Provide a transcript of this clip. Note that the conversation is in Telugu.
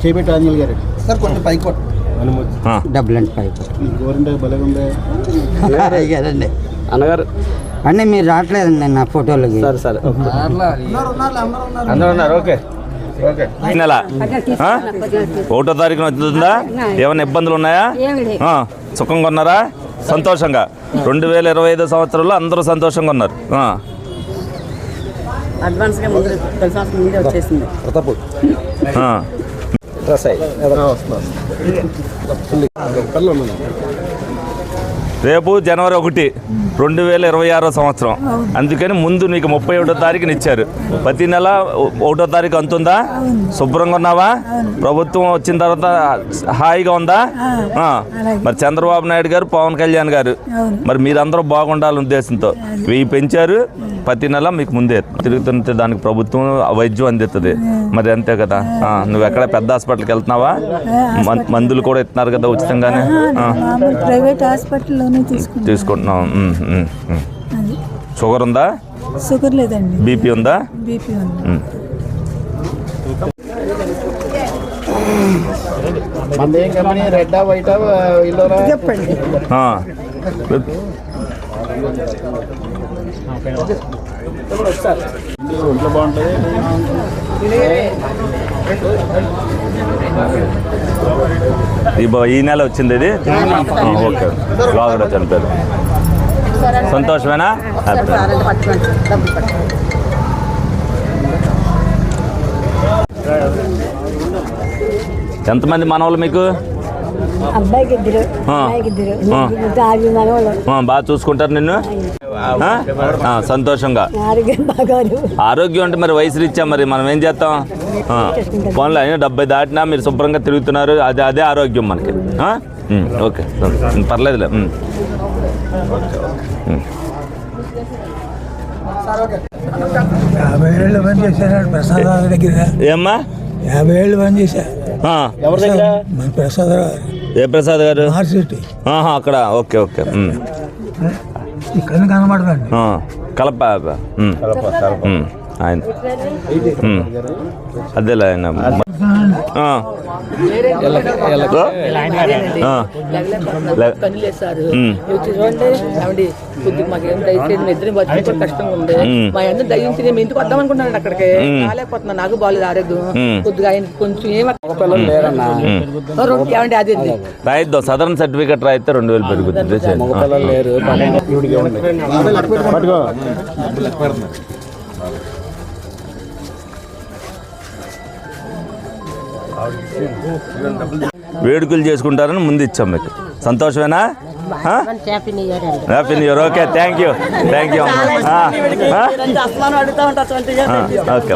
చేపెట్టి ఆంజల్ గారు సార్ కొంచెం పైకి డబ్బులు అంటే పైకి గోరింట బలంగా ఉంది కదండి అన్నగారు అన్నీ మీరు రావట్లేదండి నా ఫోటోలకి. సరే సరే అందరూ ఉన్నారు. Okay okay. నెల 1వ తారీఖున వస్తుందా? ఏమైనా ఇబ్బందులు ఉన్నాయా? సుఖంగా ఉన్నారా? సంతోషంగా 2025 సంవత్సరంలో అందరూ సంతోషంగా ఉన్నారు. రేపు జనవరి 1, 2026 సంవత్సరం. అందుకని ముందు నీకు 31వ తారీఖున ఇచ్చారు. ప్రతి నెల 1వ తారీఖు అంతుందా? శుభ్రంగా ఉన్నావా? ప్రభుత్వం వచ్చిన తర్వాత హాయిగా ఉందా? మరి చంద్రబాబు నాయుడు గారు, పవన్ కళ్యాణ్ గారు మరి మీరందరూ బాగుండాలనే ఉద్దేశంతో 1000 పెంచారు. ప్రతి నెల మీకు ముందే తిరుగుతుంటే దానికి ప్రభుత్వం వైద్యం అందిస్తుంది. మరి అంతే కదా. నువ్వు ఎక్కడ పెద్ద హాస్పిటల్కి వెళ్తున్నావా? మందులు కూడా ఇస్తున్నారు కదా ఉచితంగానే. ప్రైవేట్ హాస్పిటల్లోనే తీసుకుంటున్నాం. షుగర్ ఉందా? షుగర్ లేదండి. బీపీ ఉందా? బీపీ ఉంది. రెడ్డా వైటా చెప్పండి. ఒంట్లో బాగుంటుంది. ఈ నెల వచ్చింది ఇది. ఓకే. బాగా చనిపోయారు. సంతోషమేనా? ఎంతమంది మనవాళ్ళు మీకు? బాగా చూసుకుంటారు నిన్ను? సంతోషంగా. ఆరోగ్యం అంటే మరి వయసు రీత్యా మరి మనం ఏం చేస్తాం? ఫోన్లో 70 దాటినా మీరు శుభ్రంగా తిరుగుతున్నారు. అదే ఆరోగ్యం మనకి. ఓకే పర్లేదులే. ఏమ్మా 50 ఏళ్ళు పని చేశా. ప్రసాద్ గారు. ఏ ప్రసాద్ గారు? అక్కడ. Okay okay. ఇక్కడ కనబడదండి. కలప ఆయన అదేలే ఆయన. కష్టంగా ఉంది. మా అందరూ దయించి నేను ఇంటికి వద్దాం అనుకుంటున్నాను. అక్కడికి రాలేకపోతున్నా. నాకు బాగాలేదు ఆరోగ్యం. కొద్దిగా ఆయన కొంచెం అది రాయిద్దాం. సదరన్ సర్టిఫికెట్ రాయితే 2000 పెరుగుతుంది. వేడుకలు చేసుకుంటారని ముందు ఇచ్చాం మీకు. సంతోషమేనా? Happy new year. Okay thank you. Okay.